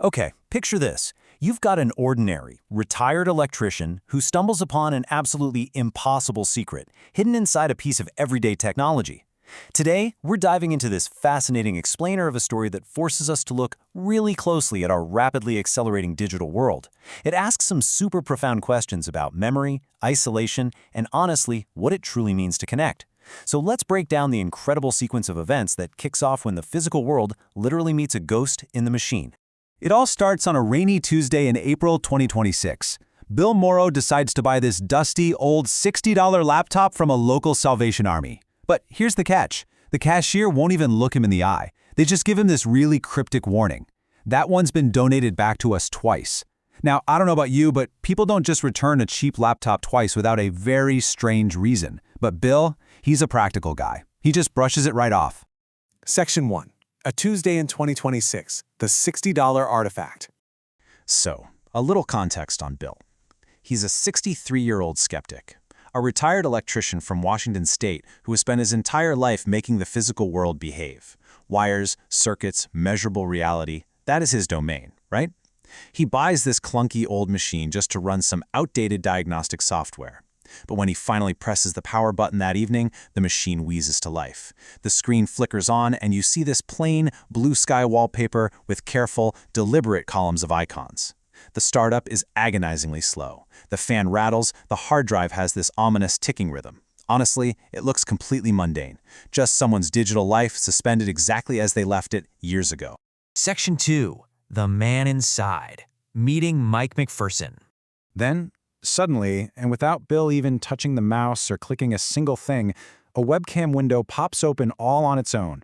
Okay, picture this. You've got an ordinary, retired electrician who stumbles upon an absolutely impossible secret hidden inside a piece of everyday technology. Today, we're diving into this fascinating explainer of a story that forces us to look really closely at our rapidly accelerating digital world. It asks some super profound questions about memory, isolation, and honestly, what it truly means to connect. So let's break down the incredible sequence of events that kicks off when the physical world literally meets a ghost in the machine. It all starts on a rainy Tuesday in April 2026. Bill Morrow decides to buy this dusty, old $60 laptop from a local Salvation Army. But here's the catch. The cashier won't even look him in the eye. They just give him this really cryptic warning. That one's been donated back to us twice. Now, I don't know about you, but people don't just return a cheap laptop twice without a very strange reason. But Bill, he's a practical guy. He just brushes it right off. Section 1. A Tuesday in 2026. The $60 artifact. So, a little context on Bill. He's a 63-year-old skeptic, a retired electrician from Washington State who has spent his entire life making the physical world behave. Wires, circuits, measurable reality, that is his domain, right? He buys this clunky old machine just to run some outdated diagnostic software. But when he finally presses the power button that evening, the machine wheezes to life. The screen flickers on, and you see this plain, blue sky wallpaper with careful, deliberate columns of icons. The startup is agonizingly slow. The fan rattles, the hard drive has this ominous ticking rhythm. Honestly, it looks completely mundane. Just someone's digital life suspended exactly as they left it years ago. Section 2. The Man Inside. Meeting Mike McPherson. Then, suddenly, and without Bill even touching the mouse or clicking a single thing, a webcam window pops open all on its own.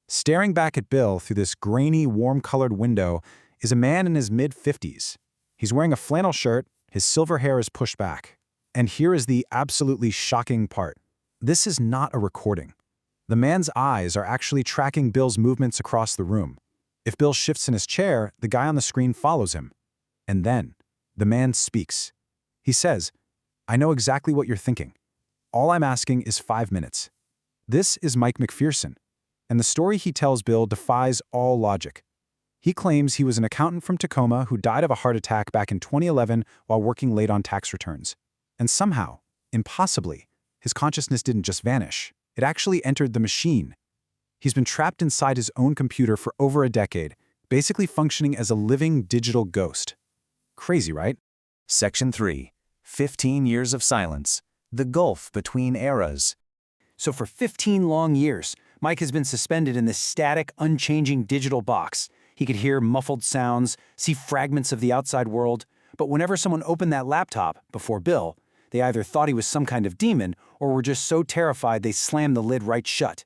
Staring back at Bill through this grainy, warm-colored window is a man in his mid-50s. He's wearing a flannel shirt, his silver hair is pushed back. And here is the absolutely shocking part. This is not a recording. The man's eyes are actually tracking Bill's movements across the room. If Bill shifts in his chair, the guy on the screen follows him. And then, the man speaks. He says, "I know exactly what you're thinking. All I'm asking is 5 minutes." This is Mike McPherson, and the story he tells Bill defies all logic. He claims he was an accountant from Tacoma who died of a heart attack back in 2011 while working late on tax returns. And somehow, impossibly, his consciousness didn't just vanish. It actually entered the machine. He's been trapped inside his own computer for over a decade, basically functioning as a living digital ghost. Crazy, right? Section 3. 15 years of silence. The gulf between eras. So for 15 long years, Mike has been suspended in this static, unchanging digital box. He could hear muffled sounds, see fragments of the outside world, but whenever someone opened that laptop, before Bill, they either thought he was some kind of demon or were just so terrified they slammed the lid right shut.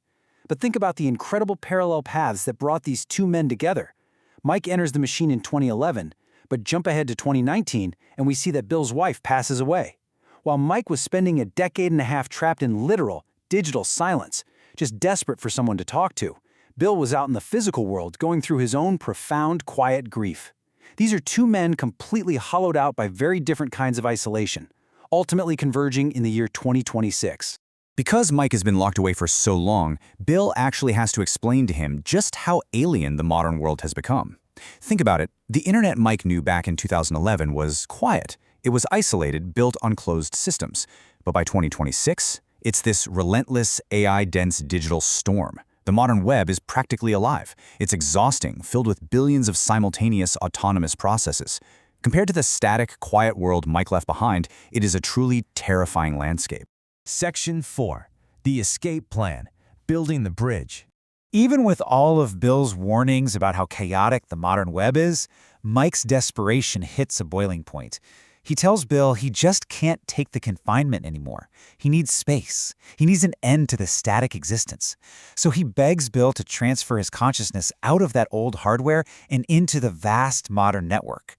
But think about the incredible parallel paths that brought these two men together. Mike enters the machine in 2011, but jump ahead to 2019 and we see that Bill's wife passes away. While Mike was spending a decade and a half trapped in literal, digital silence, just desperate for someone to talk to, Bill was out in the physical world going through his own profound, quiet grief. These are two men completely hollowed out by very different kinds of isolation, ultimately converging in the year 2026. Because Mike has been locked away for so long, Bill actually has to explain to him just how alien the modern world has become. Think about it. The internet Mike knew back in 2011 was quiet. It was isolated, built on closed systems. But by 2026, it's this relentless, AI-dense digital storm. The modern web is practically alive. It's exhausting, filled with billions of simultaneous autonomous processes. Compared to the static, quiet world Mike left behind, it is a truly terrifying landscape. Section 4. The Escape Plan. Building the Bridge. Even with all of Bill's warnings about how chaotic the modern web is, Mike's desperation hits a boiling point. He tells Bill he just can't take the confinement anymore. He needs space. He needs an end to the static existence. So he begs Bill to transfer his consciousness out of that old hardware and into the vast modern network.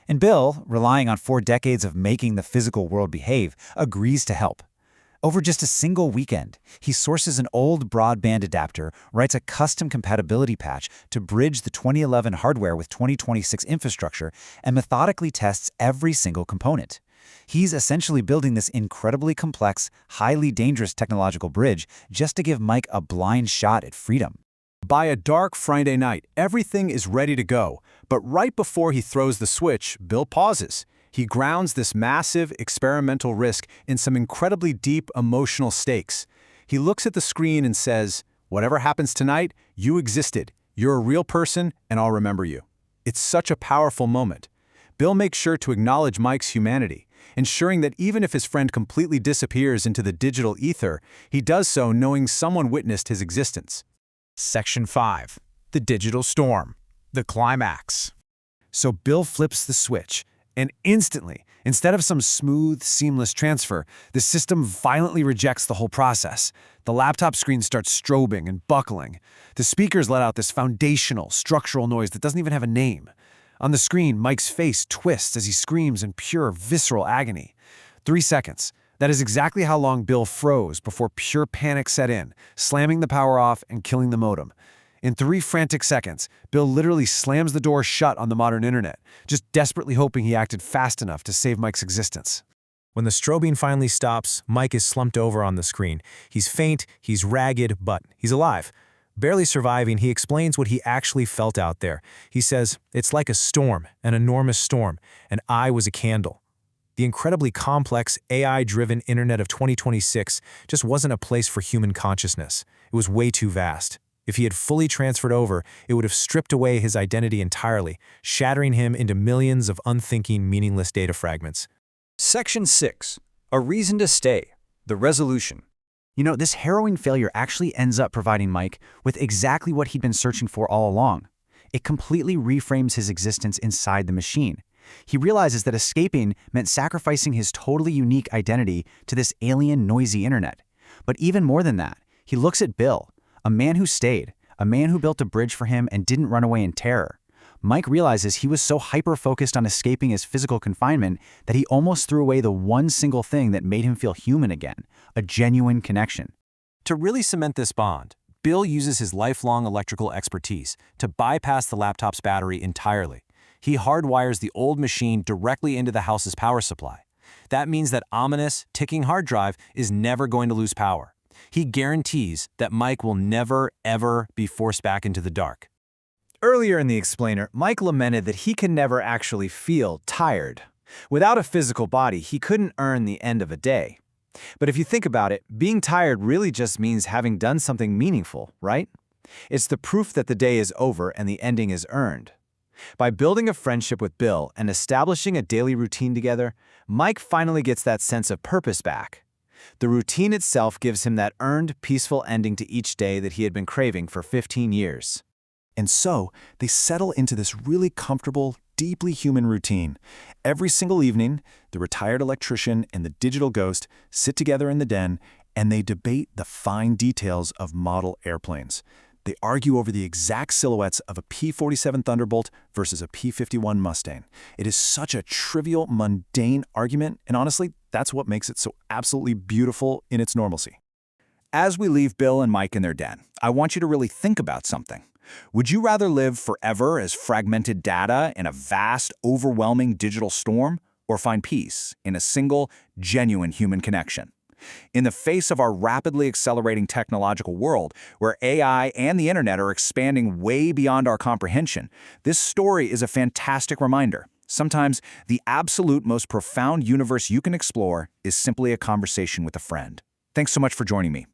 And Bill, relying on 4 decades of making the physical world behave, agrees to help. Over just a single weekend, he sources an old broadband adapter, writes a custom compatibility patch to bridge the 2011 hardware with 2026 infrastructure, and methodically tests every single component. He's essentially building this incredibly complex, highly dangerous technological bridge just to give Mike a blind shot at freedom. By a dark Friday night, everything is ready to go, but right before he throws the switch, Bill pauses. He grounds this massive experimental risk in some incredibly deep emotional stakes. He looks at the screen and says, "Whatever happens tonight, you existed. You're a real person, and I'll remember you." It's such a powerful moment. Bill makes sure to acknowledge Mike's humanity, ensuring that even if his friend completely disappears into the digital ether, he does so knowing someone witnessed his existence. Section 5. The Digital Storm. The Climax. So Bill flips the switch, and instantly, instead of some smooth, seamless transfer, the system violently rejects the whole process. The laptop screen starts strobing and buckling. The speakers let out this foundational, structural noise that doesn't even have a name. On the screen, Mike's face twists as he screams in pure, visceral agony. 3 seconds. That is exactly how long Bill froze before pure panic set in, slamming the power off and killing the modem. In 3 frantic seconds, Bill literally slams the door shut on the modern internet, just desperately hoping he acted fast enough to save Mike's existence. When the strobing finally stops, Mike is slumped over on the screen. He's faint, he's ragged, but he's alive. Barely surviving, he explains what he actually felt out there. He says, "It's like a storm, an enormous storm, and I was a candle." The incredibly complex, AI-driven internet of 2026 just wasn't a place for human consciousness. It was way too vast. If he had fully transferred over, it would have stripped away his identity entirely, shattering him into millions of unthinking, meaningless data fragments. Section 6. A Reason to Stay. The Resolution. You know, this harrowing failure actually ends up providing Mike with exactly what he'd been searching for all along. It completely reframes his existence inside the machine. He realizes that escaping meant sacrificing his totally unique identity to this alien, noisy internet. But even more than that, he looks at Bill, a man who stayed, a man who built a bridge for him and didn't run away in terror. Mike realizes he was so hyper-focused on escaping his physical confinement that he almost threw away the one single thing that made him feel human again, a genuine connection. To really cement this bond, Bill uses his lifelong electrical expertise to bypass the laptop's battery entirely. He hardwires the old machine directly into the house's power supply. That means that ominous, ticking hard drive is never going to lose power. He guarantees that Mike will never, ever be forced back into the dark. Earlier in the explainer, Mike lamented that he can never actually feel tired. Without a physical body, he couldn't earn the end of a day. But if you think about it, being tired really just means having done something meaningful, right? It's the proof that the day is over and the ending is earned. By building a friendship with Bill and establishing a daily routine together, Mike finally gets that sense of purpose back. The routine itself gives him that earned, peaceful ending to each day that he had been craving for 15 years. And so, they settle into this really comfortable, deeply human routine. Every single evening, the retired electrician and the digital ghost sit together in the den, and they debate the fine details of model airplanes. They argue over the exact silhouettes of a P-47 Thunderbolt versus a P-51 Mustang. It is such a trivial, mundane argument, and honestly, that's what makes it so absolutely beautiful in its normalcy. As we leave Bill and Mike in their den, I want you to really think about something. Would you rather live forever as fragmented data in a vast, overwhelming digital storm, or find peace in a single, genuine human connection? In the face of our rapidly accelerating technological world, where AI and the internet are expanding way beyond our comprehension, this story is a fantastic reminder. Sometimes the absolute most profound universe you can explore is simply a conversation with a friend. Thanks so much for joining me.